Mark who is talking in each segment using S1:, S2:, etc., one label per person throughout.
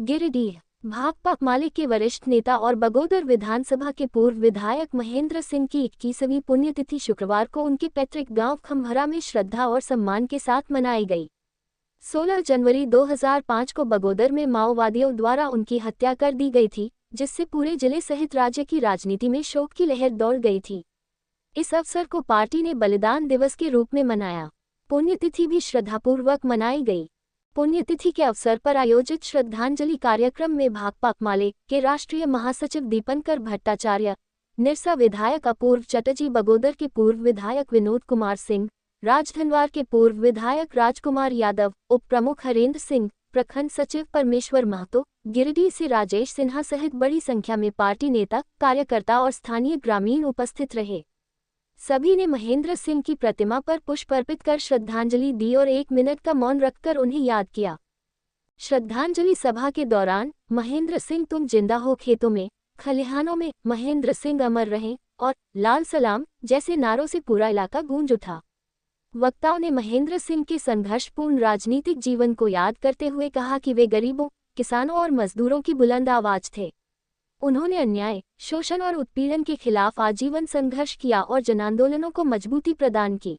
S1: गिरिडीह भाकपा माले के वरिष्ठ नेता और बगोदर विधानसभा के पूर्व विधायक महेंद्र सिंह की 21वीं पुण्यतिथि शुक्रवार को उनके पैतृक गांव खम्भरा में श्रद्धा और सम्मान के साथ मनाई गई। 16 जनवरी 2005 को बगोदर में माओवादियों द्वारा उनकी हत्या कर दी गई थी, जिससे पूरे जिले सहित राज्य की राजनीति में शोक की लहर दौड़ गई थी। इस अवसर को पार्टी ने बलिदान दिवस के रूप में मनाया। पुण्यतिथि भी श्रद्धापूर्वक मनाई गई। पुण्यतिथि के अवसर पर आयोजित श्रद्धांजलि कार्यक्रम में भाकपा माले के राष्ट्रीय महासचिव दीपंकर भट्टाचार्य, निरसा विधायक अपूर्व चटर्जी, बगोदर के पूर्व विधायक विनोद कुमार सिंह, राजधनवार के पूर्व विधायक राजकुमार यादव, उप प्रमुख हरेंद्र सिंह, प्रखंड सचिव परमेश्वर महतो, गिरिडीह से राजेश सिन्हा सहित बड़ी संख्या में पार्टी नेता, कार्यकर्ता और स्थानीय ग्रामीण उपस्थित रहे। सभी ने महेंद्र सिंह की प्रतिमा पर पुष्प अर्पित कर श्रद्धांजलि दी और 1 मिनट का मौन रखकर उन्हें याद किया। श्रद्धांजलि सभा के दौरान महेंद्र सिंह तुम जिंदा हो खेतों में, खलिहानों में, महेंद्र सिंह अमर रहें और लाल सलाम जैसे नारों से पूरा इलाका गूंज उठा। वक्ताओं ने महेंद्र सिंह के संघर्षपूर्ण राजनीतिक जीवन को याद करते हुए कहा कि वे गरीबों, किसानों और मजदूरों की बुलंद आवाज थे। उन्होंने अन्याय, शोषण और उत्पीड़न के खिलाफ आजीवन संघर्ष किया और जनांदोलनों को मजबूती प्रदान की।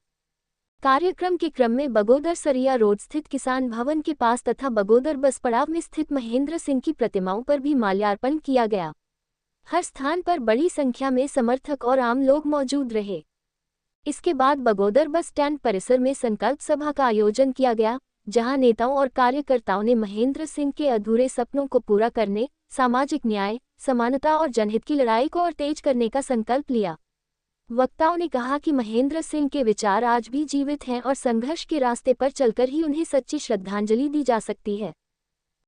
S1: कार्यक्रम के क्रम में बगोदर सरिया रोड स्थित किसान भवन के पास तथा बगोदर बस पड़ाव में स्थित महेंद्र सिंह की प्रतिमाओं पर भी माल्यार्पण किया गया। हर स्थान पर बड़ी संख्या में समर्थक और आम लोग मौजूद रहे। इसके बाद बगोदर बस स्टैंड परिसर में संकल्प सभा का आयोजन किया गया, जहां नेताओं और कार्यकर्ताओं ने महेंद्र सिंह के अधूरे सपनों को पूरा करने, सामाजिक न्याय, समानता और जनहित की लड़ाई को और तेज करने का संकल्प लिया। वक्ताओं ने कहा कि महेंद्र सिंह के विचार आज भी जीवित हैं और संघर्ष के रास्ते पर चलकर ही उन्हें सच्ची श्रद्धांजलि दी जा सकती है।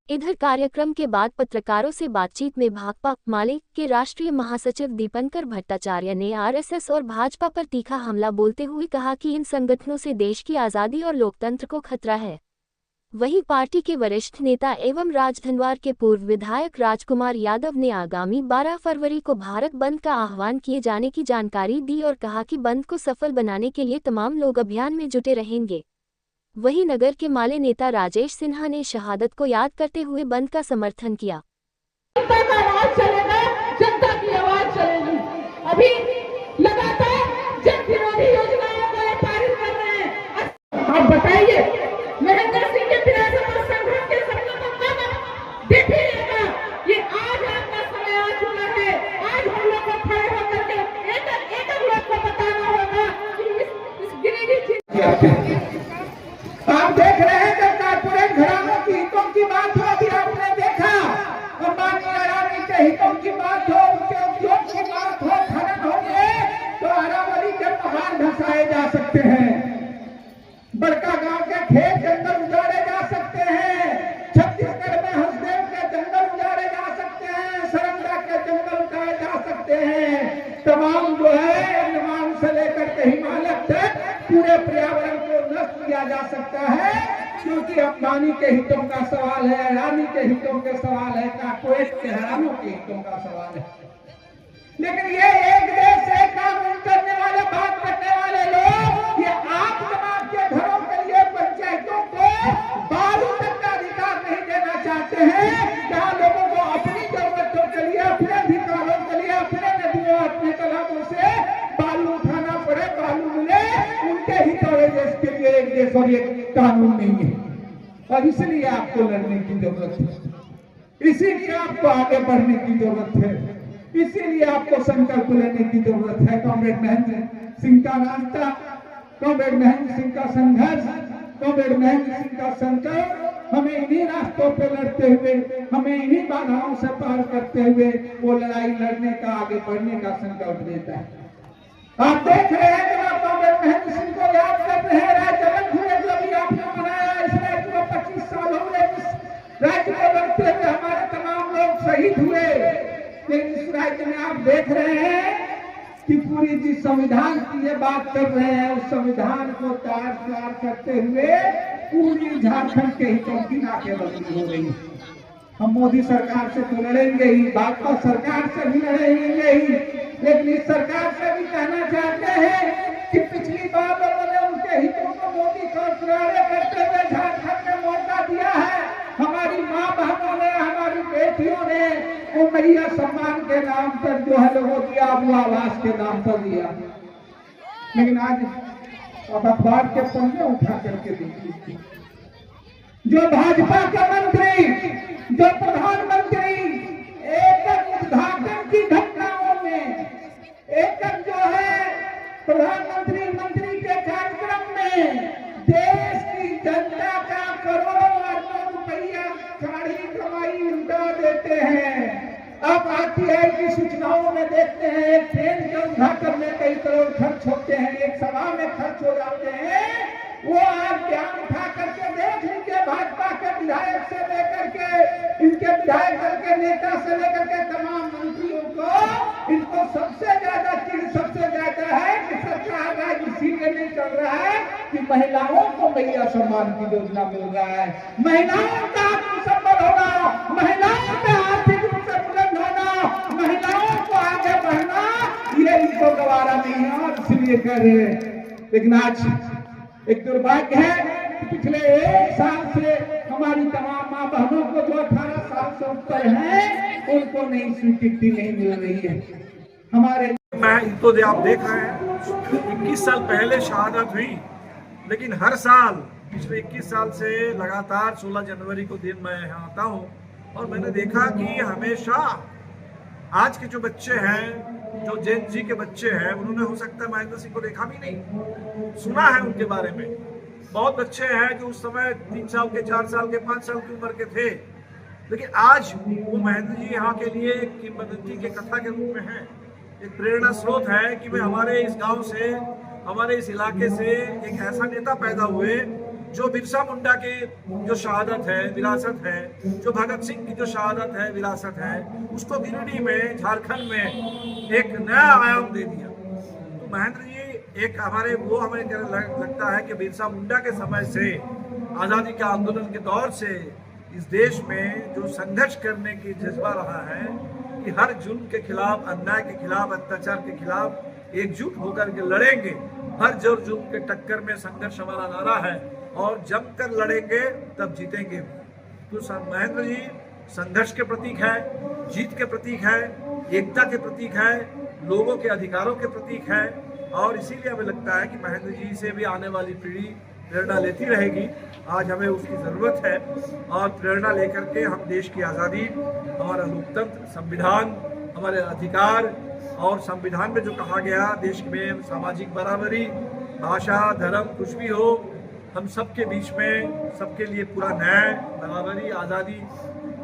S1: इधर कार्यक्रम के बाद पत्रकारों से बातचीत में भाकपा माले के राष्ट्रीय महासचिव दीपंकर भट्टाचार्य ने आरएसएस और भाजपा पर तीखा हमला बोलते हुए कहा कि इन संगठनों से देश की आज़ादी और लोकतंत्र को खतरा है। वहीं पार्टी के वरिष्ठ नेता एवं राजधनवार के पूर्व विधायक राजकुमार यादव ने आगामी 12 फरवरी को भारत बंद का आह्वान किए जाने की जानकारी दी और कहा कि बंद को सफल बनाने के लिए तमाम लोग अभियान में जुटे रहेंगे। वहीं नगर के माले नेता राजेश सिन्हा ने शहादत को याद करते हुए बंद का समर्थन किया।
S2: जनता का आवाज चलेगा, जनता की आवाज चलेगी। अभी लगातार जन विरोधी योजनाओं को पारित कर रहे हैं। आप बताइए, महेंद्र सिंह के विरासत और संघर्ष के सपनों को कब देखिएगा। ये आज आपका समय आ चुका है। आज हम लोग को खड़े होकर के एक लोग को बताना होगा कि इस गिरिडीह आप देख रहे हैं कि कारपोरेट घरानों की हितों की बात हो। अभी आपने देखा अंबानी अडानी के हितों की बात हो, उनके उद्योग की बात हो, खनन हो गए तो अरावली के पहाड़ धंसाए जा सकते हैं, बड़का गांव के खेत जंगल उजाड़े जा सकते हैं, छत्तीसगढ़ में हंसदेव के जंगल उजाड़े जा सकते हैं, सरंगा के जंगल उजाड़े जा सकते हैं। तमाम जो है अंडमान से लेकर के हिमालय तक पूरे पर्यावरण को नष्ट किया जा सकता है, क्योंकि अंबानी के हितों का सवाल है, अडानी के हितों के सवाल है, कारपोरेट के घरानों के हितों का सवाल है। लेकिन ये एक देश एक कानून करने वाले, बात करने वाले लोग ये आप समाज के घरों के लिए पंचायतों को बालू तक का अधिकार नहीं देना चाहते हैं, जहाँ लोगों को अपनी जरूरतों के लिए, अपने अधिकारों के लिए, अपने नदियों, अपने तालाबों से बालू उठाना पड़े, बालू मिले। उनके हित वाले देश के लिए एक देश और एक कानून नहीं है, और इसलिए आपको लड़ने की जरूरत है, इसीलिए आपको आगे बढ़ने की जरूरत है, इसीलिए आपको संकल्प लेने की जरूरत है। कॉमरेड महेंद्र सिंह का रास्ता, कॉमरेड महेंद्र सिंह का संघर्ष, कॉमरेड महेंद्र सिंह का संकल्प हमें इन्हीं रास्तों पर लड़ते हुए, हमें इन्हीं बाधाओं से पार करते हुए वो लड़ाई लड़ने का, आगे बढ़ने का संकल्प देता है। आप देख रहे हैं कि आप कॉमरेड महेंद्र सिंह को याद कर रहे हैं। राज्य हुए जो भी आपने बनाया, इस राज्य को 25 साल हो गए, इस राज्य को लड़ते हुए हमारे तमाम लोग शहीद हुए। लेकिन इस राज्य में आप देख रहे हैं कि पूरी जिस संविधान की ये बात कर रहे हैं, उस संविधान को तार करते हुए पूरी झारखंड के हितों की नाकेबंदी हो रही है। हम मोदी सरकार से तो लड़ेंगे ही, भाजपा सरकार से भी लड़ेंगे ही, लेकिन इस सरकार से भी कहना चाहते हैं कि पिछली बार उन्होंने उनके हितों को मोदी को करते हुए झारखंड में मौका दिया है। हमारी माँ बहनों ने, हमारे वो महिला सम्मान के नाम पर जो है लोगों दिया, वो आवास के नाम पर दिया। लेकिन आज अब अखबार के पन्ने उठा करके देखिए, जो भाजपा के मंत्री, जो प्रधानमंत्री एक उद्घाटन की घटनाओं में, एक जो है प्रधानमंत्री मंत्री के कार्यक्रम में देश की जनता का करोड़ों अरबों रुपया साड़ी कमाई उल्टा देते हैं। अब आरटीआई की सूचनाओं में देखते हैं एक ट्रेन के उद्घाटन में कई करोड़ खर्च होते हैं, एक सभा में खर्च हो जाते हैं। वो आप ध्यान उठा करके देख लीजिए, भाजपा के विधायक से लेकर के इनके विधायक दल के नेता से लेकर के तमाम मंत्रियों को, इनको सबसे ज्यादा चीज सबसे ज्यादा है कि सरकार आज इसी के लिए चल रहा है कि महिलाओं को महिला सम्मान की योजना मिल रहा है, महिलाओं का आत्मसम्मान होना, महिलाओं का आर्थिक रूप से बुलंद होना, महिलाओं को आगे बढ़ना, ये इनको गवारा नहीं है और इसलिए कह रहे हैं। लेकिन आज एक दुर्भाग्य है कि पिछले एक साल से हमारी तमाम माँ बहनों को जो 18 साल से ऊपर हैं उनको नहीं स्वीकृति नहीं मिल रही है। हमारे
S3: मैं इनको आप देख रहे हैं 21 साल पहले शहादत हुई, लेकिन हर साल पिछले 21 साल से लगातार 16 जनवरी को दिन मैं यहाँ आता हूँ और मैंने देखा कि हमेशा आज के जो बच्चे हैं, जो जेन जी के बच्चे हैं, उन्होंने हो सकता है महेंद्र सिंह को देखा भी नहीं, सुना है उनके बारे में। बहुत बच्चे हैं जो उस समय 3 साल के, 4 साल के, 5 साल की उम्र के थे, लेकिन आज वो महेंद्र जी यहाँ के लिए एक किंवदंती के कथा के रूप में है, एक प्रेरणा स्रोत है कि वे हमारे इस गांव से, हमारे इस इलाके से एक ऐसा नेता पैदा हुए जो बिरसा मुंडा की जो शहादत है, विरासत है, जो भगत सिंह की जो शहादत है, विरासत है, उसको गिरिडीह में, झारखंड में एक नया आयाम दे दिया। तो महेंद्र जी एक हमारे वो हमें लगता है कि बिरसा मुंडा के समय से, आज़ादी के आंदोलन के दौर से इस देश में जो संघर्ष करने की जज्बा रहा है कि हर जुल्म के खिलाफ, अन्याय के खिलाफ, अत्याचार के खिलाफ एकजुट होकर के लड़ेंगे। हर जोर जुल्म के टक्कर में संघर्ष हमारा नारा है और जमकर लड़ेंगे तब जीतेंगे। तो महेंद्र जी संघर्ष के प्रतीक है, जीत के प्रतीक है, एकता के प्रतीक है, लोगों के अधिकारों के प्रतीक है और इसीलिए हमें लगता है कि महेंद्र जी से भी आने वाली पीढ़ी प्रेरणा लेती रहेगी। आज हमें उसकी ज़रूरत है और प्रेरणा लेकर के हम देश की आज़ादी, हमारा लोकतंत्र, संविधान, हमारे अधिकार और संविधान में जो कहा गया देश में सामाजिक बराबरी, भाषा, धर्म कुछ भी हो, हम सबके बीच में सबके लिए पूरा न्याय, बराबरी, आज़ादी,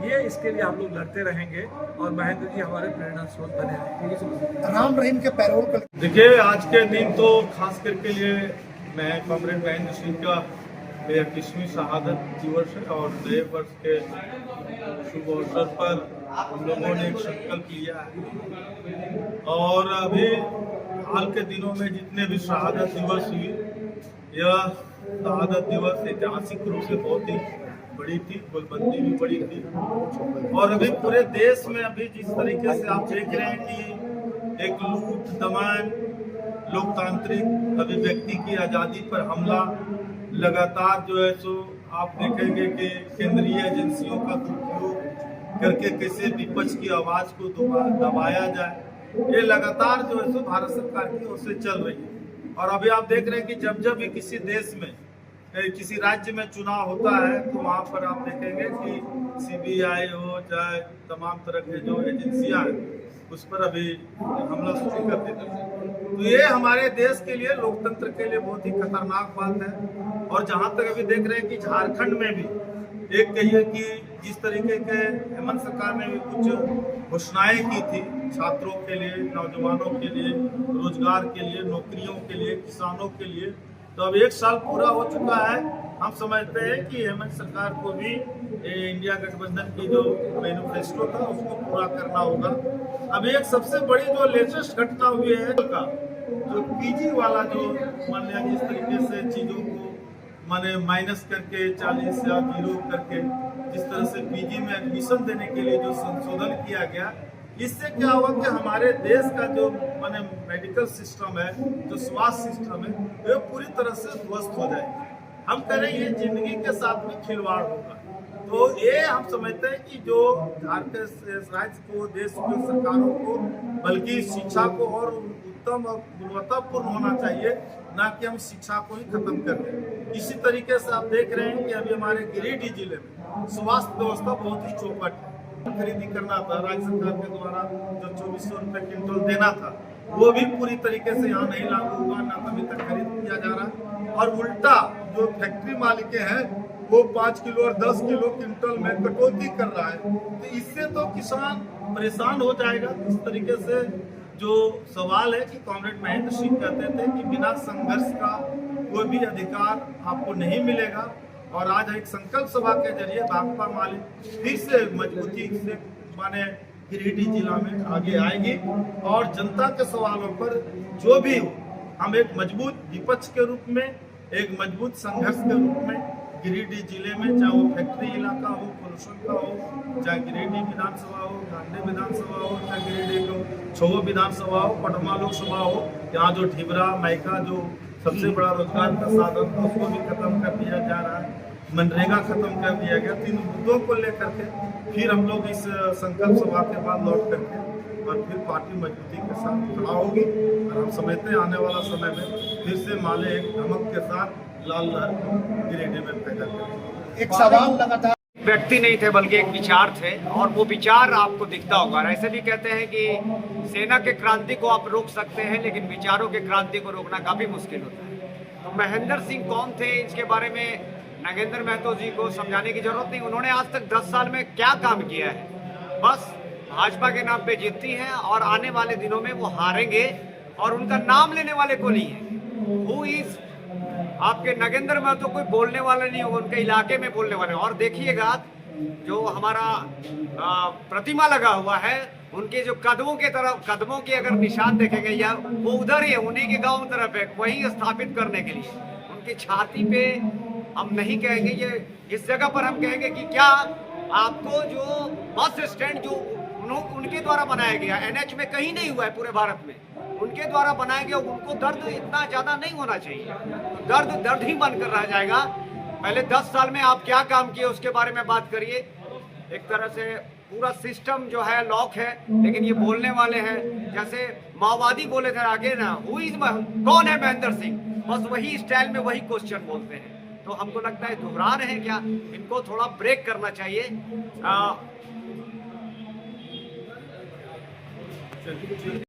S3: ये इसके लिए हम लोग लड़ते रहेंगे और महेंद्र जी हमारे प्रेरणा स्रोत बने रहेंगे।
S4: राम रहीम के पैरोल पर
S3: देखिए आज के दिन तो खास करके लिए मैं कॉमरेड महेंद्र सिंह का 21वीं शहादत दिवस है और नए वर्ष के शुभ अवसर पर हम लोगों ने एक संकल्प लिया है और अभी हाल के दिनों में जितने भी शहादत दिवस हुई, यह शहादत दिवस ऐतिहासिक रूप से बहुत ही बड़ी थी, गोलबंदी भी बड़ी थी और अभी पूरे देश में अभी जिस तरीके से आप देख रहे हैं कि एक लूट, दमन, लोकतांत्रिक अभिव्यक्ति की आज़ादी पर हमला लगातार जो है सो आप देखेंगे कि केंद्रीय एजेंसियों का दुरुपयोग करके कैसे विपक्ष की आवाज़ को दबाया जाए, ये लगातार जो है सो भारत सरकार की ओर से चल रही है। और अभी आप देख रहे हैं कि जब जब भी किसी देश में, किसी राज्य में चुनाव होता है तो वहाँ पर आप देखेंगे कि सीबीआई हो, चाहे तमाम तरह के जो एजेंसियाँ हैं, उस पर अभी हमला शुरू कर देते हैं। तो ये हमारे देश के लिए, लोकतंत्र के लिए बहुत ही खतरनाक बात है। और जहाँ तक अभी देख रहे हैं कि झारखंड में भी एक कहिए कि जिस तरीके के हेमंत सरकार ने भी कुछ घोषणाएं की थी छात्रों के लिए, नौजवानों के लिए, रोजगार के लिए, नौकरियों के लिए, किसानों के लिए, तो अब 1 साल पूरा हो चुका है। हम समझते हैं कि हेमंत सरकार को भी इंडिया गठबंधन की जो मैनिफेस्टो था उसको पूरा करना होगा। अब एक सबसे बड़ी जो लेटेस्ट घटना हुई है का जो पीजी वाला जो मान लिया जिस तरीके से चीज़ों को माने माइनस करके 40 या 0 करके जिस तरह से पीजी में एडमिशन देने के लिए जो संशोधन किया गया, इससे क्या हुआ कि हमारे देश का जो माने मेडिकल सिस्टम है, जो स्वास्थ्य सिस्टम है, वो पूरी तरह से ध्वस्त हो जाएगा। हम कह रहे हैं ये जिंदगी के साथ में खिलवाड़ होगा। तो ये हम समझते हैं कि जो झारखंड राज्य को, देश की सरकारों को बल्कि शिक्षा को और उत्तम और गुणवत्तापूर्ण होना चाहिए, ना कि हम शिक्षा को ही खत्म कर दें। इसी तरीके से आप देख रहे हैं कि अभी हमारे गिरिडीह जिले में स्वास्थ्य व्यवस्था बहुत ही चौपट है। खरीदी करना था राज्य सरकार के द्वारा, जो 2400 रुपये क्विंटल देना था, वो भी पूरी तरीके से यहाँ नहीं लागू हुआ, ना अभी तक खरीद किया जा रहा। और उल्टा जो फैक्ट्री मालिक हैं वो 5 किलो और 10 किलो क्विंटल में कटौती कर रहा है। तो इससे तो किसान परेशान हो जाएगा। इस तरीके से जो सवाल है कि कॉमरेड महेंद्र सिंह कहते थे कि बिना संघर्ष का कोई भी अधिकार आपको नहीं मिलेगा, और आज एक संकल्प सभा के जरिए भाकपा माले फिर से मजबूती से माने गिरिडीह जिला में आगे आएगी, और जनता के सवालों पर जो भी हो, हम एक मजबूत विपक्ष के रूप में, एक मजबूत संघर्ष के रूप में गिरिडीह जिले में, चाहे वो फैक्ट्री इलाका हो, पोल्यूशन का हो, चाहे गिरिडीह विधानसभा हो, गांधी विधानसभा हो, चाहे गिरिडीह को छो विधानसभा हो, पटमा लोकसभा हो, यहाँ जो ढिबरा माइका जो सबसे बड़ा रोजगार का साधन था उसको भी खत्म कर दिया जा रहा है, मनरेगा खत्म कर दिया गया। 3 मुद्दों को लेकर के फिर हम लोग इस संकल्प सभा के बाद लौट करके और फिर पार्टी मजबूती के साथ खड़ा होगी, और हम समझते हैं आने वाला समय में फिर से माले एक धमक के साथ लाल लहर को गिरिडीह में पैदा करेंगे।
S4: एक सवाल लगातार
S5: व्यक्ति नहीं थे बल्कि एक विचार थे, और वो विचार आपको दिखता होगा। ऐसे भी कहते हैं कि सेना के क्रांति को आप रोक सकते हैं, लेकिन विचारों के क्रांति को रोकना काफी मुश्किल होता है। तो महेंद्र सिंह कौन थे, इसके बारे में नागेंद्र महतो जी को समझाने की जरूरत नहीं। उन्होंने आज तक 10 साल में क्या काम किया है, बस भाजपा के नाम पे जीतती हैं, और आने वाले दिनों में वो हारेंगे, और उनका नाम लेने वाले को नहीं है। हु इज आपके नागेंद्र महतो कोई बोलने वाला नहीं होगा, उनके इलाके में बोलने वाले। और देखिएगा जो हमारा प्रतिमा लगा हुआ है, उनके जो कदमों के तरफ, कदमों के अगर निशान देखेंगे या वो उधर ही है, उन्हीं के गांव तरफ है, वही स्थापित करने के लिए उनकी छाती पे हम नहीं कहेंगे ये, इस जगह पर हम कहेंगे कि क्या आपको जो बस स्टैंड जो उनके द्वारा बनाया गया, NH में कहीं नहीं हुआ है पूरे भारत में, उनके द्वारा बनाया गया, उनको दर्द इतना ज्यादा नहीं होना चाहिए। दर्द दर्द ही बनकर रह जाएगा। पहले 10 साल में आप क्या काम किए उसके बारे में बात करिए। एक तरह से पूरा सिस्टम जो है लॉक है, लेकिन ये बोलने वाले हैं जैसे माओवादी बोले थे आगे ना, कौन है महेंद्र सिंह, बस वही स्टाइल में वही क्वेश्चन बोलते हैं। तो हमको लगता है दोहरा रहे हैं क्या, इनको थोड़ा ब्रेक करना चाहिए।